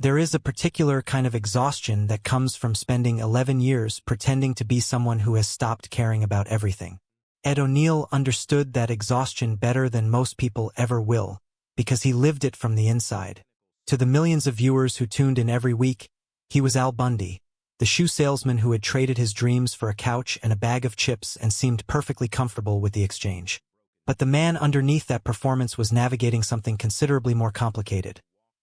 There is a particular kind of exhaustion that comes from spending 11 years pretending to be someone who has stopped caring about everything. Ed O'Neill understood that exhaustion better than most people ever will, because he lived it from the inside. To the millions of viewers who tuned in every week, he was Al Bundy, the shoe salesman who had traded his dreams for a couch and a bag of chips and seemed perfectly comfortable with the exchange. But the man underneath that performance was navigating something considerably more complicated.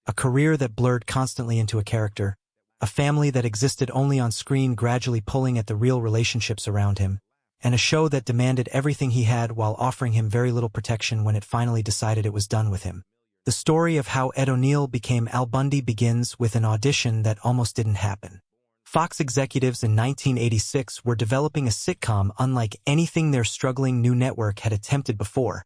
A career that blurred constantly into a character, a family that existed only on screen gradually pulling at the real relationships around him, and a show that demanded everything he had while offering him very little protection when it finally decided it was done with him. The story of how Ed O'Neill became Al Bundy begins with an audition that almost didn't happen. Fox executives in 1986 were developing a sitcom unlike anything their struggling new network had attempted before.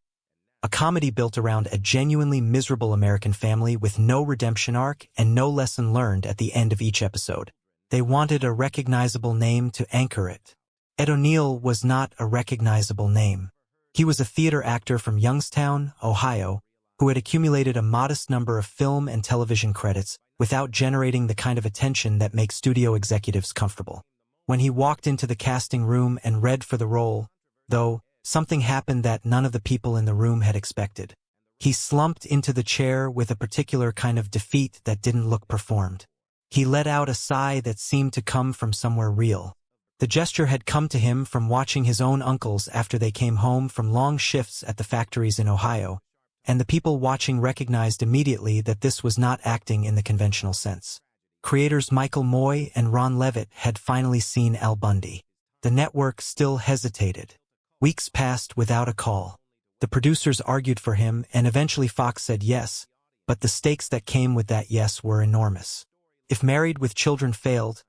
A comedy built around a genuinely miserable American family with no redemption arc and no lesson learned at the end of each episode. They wanted a recognizable name to anchor it. Ed O'Neill was not a recognizable name. He was a theater actor from Youngstown, Ohio, who had accumulated a modest number of film and television credits without generating the kind of attention that makes studio executives comfortable. When he walked into the casting room and read for the role, though, something happened that none of the people in the room had expected. He slumped into the chair with a particular kind of defeat that didn't look performed. He let out a sigh that seemed to come from somewhere real. The gesture had come to him from watching his own uncles after they came home from long shifts at the factories in Ohio, and the people watching recognized immediately that this was not acting in the conventional sense. Creators Michael Moy and Ron Levitt had finally seen Al Bundy. The network still hesitated. Weeks passed without a call. The producers argued for him, and eventually Fox said yes, but the stakes that came with that yes were enormous. If Married with Children failed,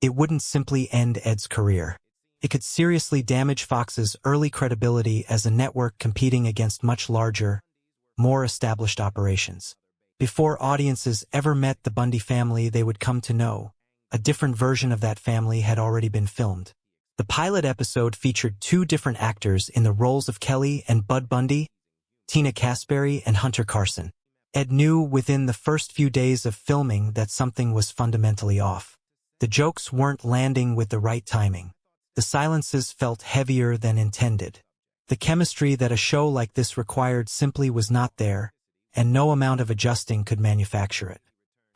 it wouldn't simply end Ed's career. It could seriously damage Fox's early credibility as a network competing against much larger, more established operations. Before audiences ever met the Bundy family they would come to know, a different version of that family had already been filmed. The pilot episode featured two different actors in the roles of Kelly and Bud Bundy, Tina Casperry and Hunter Carson. Ed knew within the first few days of filming that something was fundamentally off. The jokes weren't landing with the right timing. The silences felt heavier than intended. The chemistry that a show like this required simply was not there, and no amount of adjusting could manufacture it.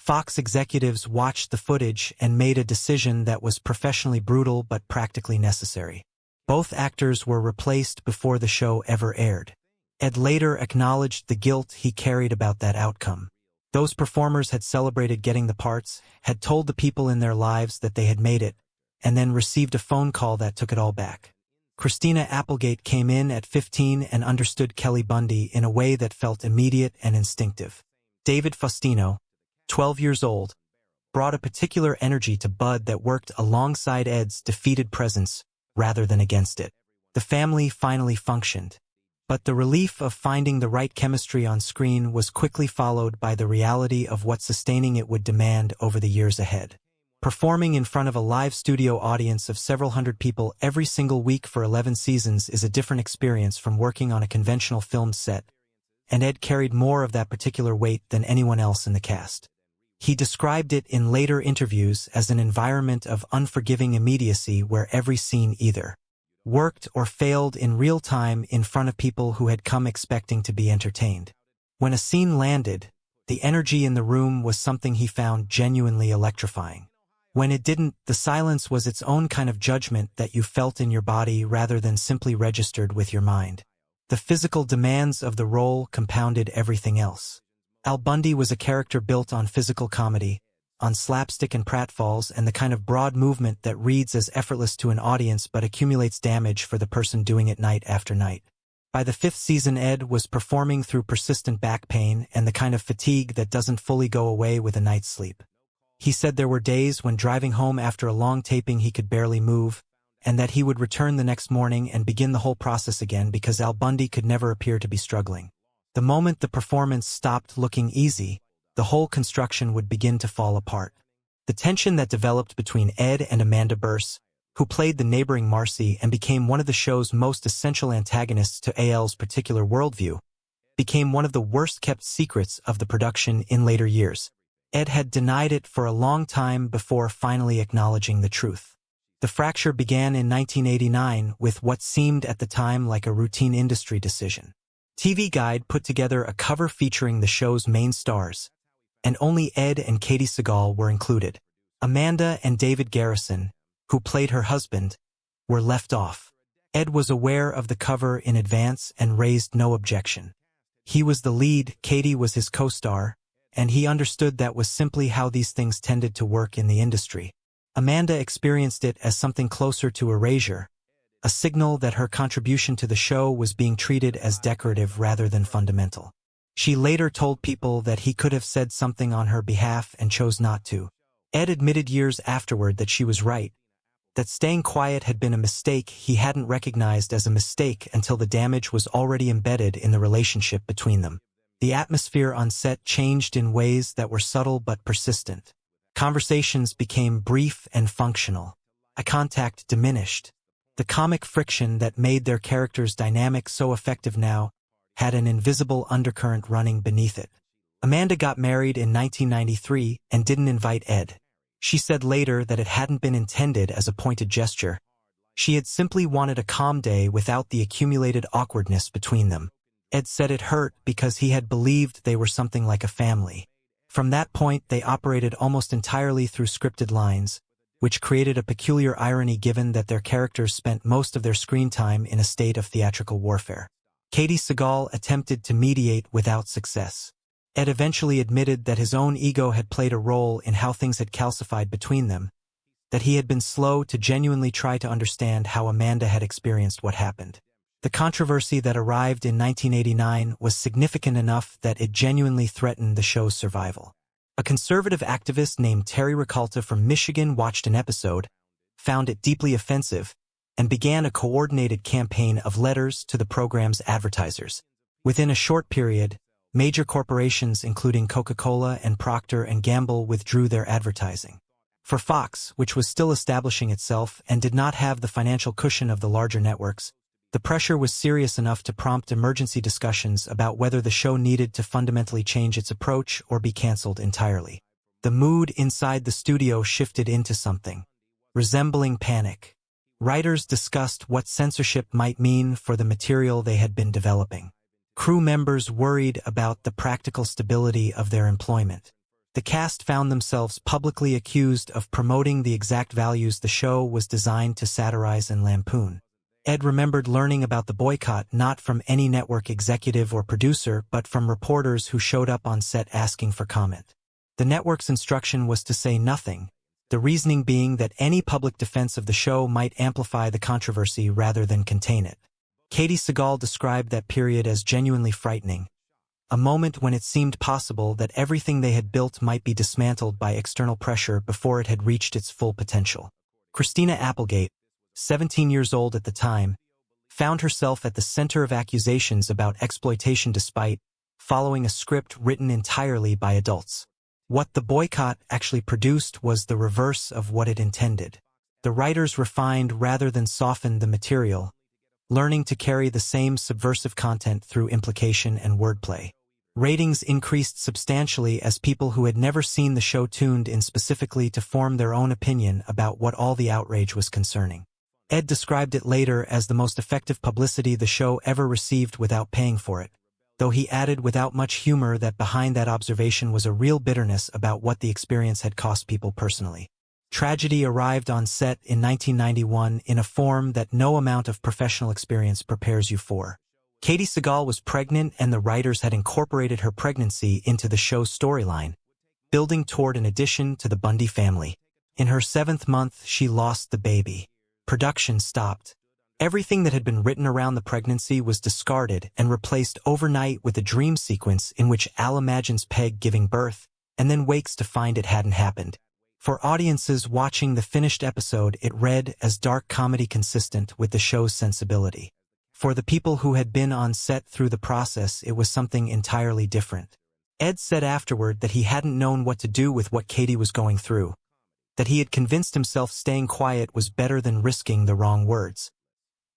Fox executives watched the footage and made a decision that was professionally brutal but practically necessary. Both actors were replaced before the show ever aired. Ed later acknowledged the guilt he carried about that outcome. Those performers had celebrated getting the parts, had told the people in their lives that they had made it, and then received a phone call that took it all back. Christina Applegate came in at 15 and understood Kelly Bundy in a way that felt immediate and instinctive. David Faustino, 12 years old, brought a particular energy to Bud that worked alongside Ed's defeated presence rather than against it. The family finally functioned. But the relief of finding the right chemistry on screen was quickly followed by the reality of what sustaining it would demand over the years ahead. Performing in front of a live studio audience of several hundred people every single week for 11 seasons is a different experience from working on a conventional film set, and Ed carried more of that particular weight than anyone else in the cast. He described it in later interviews as an environment of unforgiving immediacy where every scene either worked or failed in real time in front of people who had come expecting to be entertained. When a scene landed, the energy in the room was something he found genuinely electrifying. When it didn't, the silence was its own kind of judgment that you felt in your body rather than simply registered with your mind. The physical demands of the role compounded everything else. Al Bundy was a character built on physical comedy, on slapstick and pratfalls, and the kind of broad movement that reads as effortless to an audience but accumulates damage for the person doing it night after night. By the 5th season, Ed was performing through persistent back pain and the kind of fatigue that doesn't fully go away with a night's sleep. He said there were days when driving home after a long taping he could barely move, and that he would return the next morning and begin the whole process again because Al Bundy could never appear to be struggling. The moment the performance stopped looking easy, the whole construction would begin to fall apart. The tension that developed between Ed and Amanda Bearse, who played the neighboring Marcy and became one of the show's most essential antagonists to AL's particular worldview, became one of the worst-kept secrets of the production in later years. Ed had denied it for a long time before finally acknowledging the truth. The fracture began in 1989 with what seemed at the time like a routine industry decision. TV Guide put together a cover featuring the show's main stars, and only Ed and Katie Sagal were included. Amanda and David Garrison, who played her husband, were left off. Ed was aware of the cover in advance and raised no objection. He was the lead, Katie was his co-star, and he understood that was simply how these things tended to work in the industry. Amanda experienced it as something closer to erasure, a signal that her contribution to the show was being treated as decorative rather than fundamental. She later told People that he could have said something on her behalf and chose not to. Ed admitted years afterward that she was right, that staying quiet had been a mistake he hadn't recognized as a mistake until the damage was already embedded in the relationship between them. The atmosphere on set changed in ways that were subtle but persistent. Conversations became brief and functional. Eye contact diminished. The comic friction that made their characters' dynamic so effective now had an invisible undercurrent running beneath it. Amanda got married in 1993 and didn't invite Ed. She said later that it hadn't been intended as a pointed gesture. She had simply wanted a calm day without the accumulated awkwardness between them. Ed said it hurt because he had believed they were something like a family. From that point, they operated almost entirely through scripted lines, which created a peculiar irony given that their characters spent most of their screen time in a state of theatrical warfare. Katie Sagal attempted to mediate without success. Ed eventually admitted that his own ego had played a role in how things had calcified between them, that he had been slow to genuinely try to understand how Amanda had experienced what happened. The controversy that arrived in 1989 was significant enough that it genuinely threatened the show's survival. A conservative activist named Terry Ricalta from Michigan watched an episode, found it deeply offensive, and began a coordinated campaign of letters to the program's advertisers. Within a short period, major corporations including Coca-Cola and Procter & Gamble withdrew their advertising. For Fox, which was still establishing itself and did not have the financial cushion of the larger networks, the pressure was serious enough to prompt emergency discussions about whether the show needed to fundamentally change its approach or be canceled entirely. The mood inside the studio shifted into something resembling panic. Writers discussed what censorship might mean for the material they had been developing. Crew members worried about the practical stability of their employment. The cast found themselves publicly accused of promoting the exact values the show was designed to satirize and lampoon. Ed remembered learning about the boycott not from any network executive or producer but from reporters who showed up on set asking for comment. The network's instruction was to say nothing, the reasoning being that any public defense of the show might amplify the controversy rather than contain it. Katie Sagal described that period as genuinely frightening, a moment when it seemed possible that everything they had built might be dismantled by external pressure before it had reached its full potential. Christina Applegate, 17 years old at the time, found herself at the center of accusations about exploitation despite following a script written entirely by adults. What the boycott actually produced was the reverse of what it intended. The writers refined rather than softened the material, learning to carry the same subversive content through implication and wordplay. Ratings increased substantially as people who had never seen the show tuned in specifically to form their own opinion about what all the outrage was concerning. Ed described it later as the most effective publicity the show ever received without paying for it, though he added without much humor that behind that observation was a real bitterness about what the experience had cost people personally. Tragedy arrived on set in 1991 in a form that no amount of professional experience prepares you for. Katie Sagal was pregnant and the writers had incorporated her pregnancy into the show's storyline, building toward an addition to the Bundy family. In her 7th month, she lost the baby. Production stopped. Everything that had been written around the pregnancy was discarded and replaced overnight with a dream sequence in which Al imagines Peg giving birth and then wakes to find it hadn't happened. For audiences watching the finished episode, it read as dark comedy consistent with the show's sensibility. For the people who had been on set through the process, it was something entirely different. Ed said afterward that he hadn't known what to do with what Katie was going through, that he had convinced himself staying quiet was better than risking the wrong words.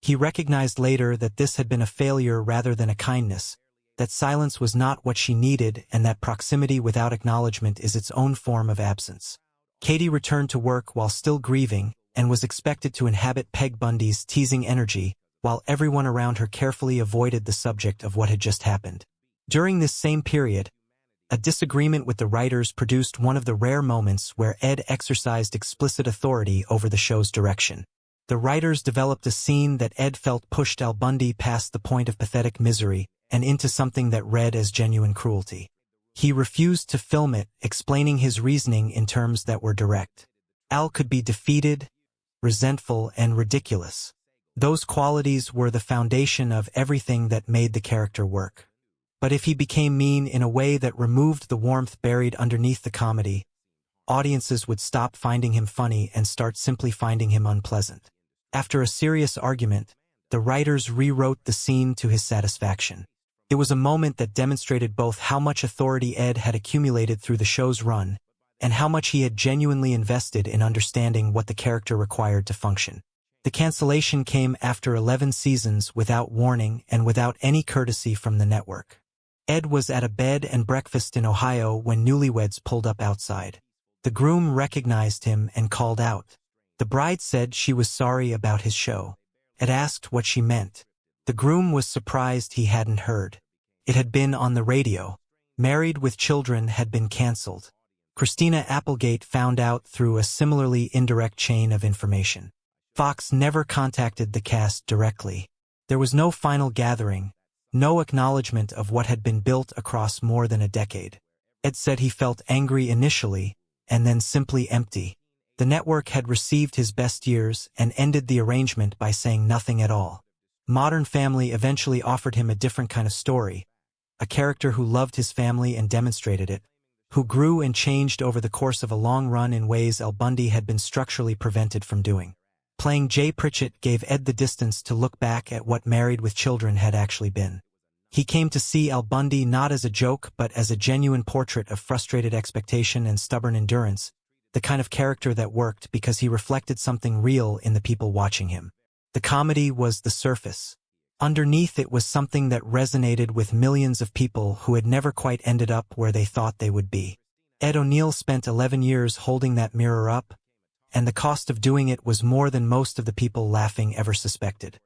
He recognized later that this had been a failure rather than a kindness, that silence was not what she needed, and that proximity without acknowledgement is its own form of absence. Katie returned to work while still grieving, and was expected to inhabit Peg Bundy's teasing energy, while everyone around her carefully avoided the subject of what had just happened. During this same period, a disagreement with the writers produced one of the rare moments where Ed exercised explicit authority over the show's direction. The writers developed a scene that Ed felt pushed Al Bundy past the point of pathetic misery and into something that read as genuine cruelty. He refused to film it, explaining his reasoning in terms that were direct. Al could be defeated, resentful, and ridiculous. Those qualities were the foundation of everything that made the character work. But if he became mean in a way that removed the warmth buried underneath the comedy, audiences would stop finding him funny and start simply finding him unpleasant. After a serious argument, the writers rewrote the scene to his satisfaction. It was a moment that demonstrated both how much authority Ed had accumulated through the show's run, and how much he had genuinely invested in understanding what the character required to function. The cancellation came after 11 seasons without warning and without any courtesy from the network. Ed was at a bed and breakfast in Ohio when newlyweds pulled up outside. The groom recognized him and called out. The bride said she was sorry about his show. Ed asked what she meant. The groom was surprised he hadn't heard. It had been on the radio. Married with Children had been canceled. Christina Applegate found out through a similarly indirect chain of information. Fox never contacted the cast directly. There was no final gathering, no acknowledgement of what had been built across more than a decade. Ed said he felt angry initially, and then simply empty. The network had received his best years and ended the arrangement by saying nothing at all. Modern Family eventually offered him a different kind of story, a character who loved his family and demonstrated it, who grew and changed over the course of a long run in ways Al Bundy had been structurally prevented from doing. Playing Jay Pritchett gave Ed the distance to look back at what Married with Children had actually been. He came to see Al Bundy not as a joke but as a genuine portrait of frustrated expectation and stubborn endurance, the kind of character that worked because he reflected something real in the people watching him. The comedy was the surface. Underneath it was something that resonated with millions of people who had never quite ended up where they thought they would be. Ed O'Neill spent 11 years holding that mirror up, and the cost of doing it was more than most of the people laughing ever suspected.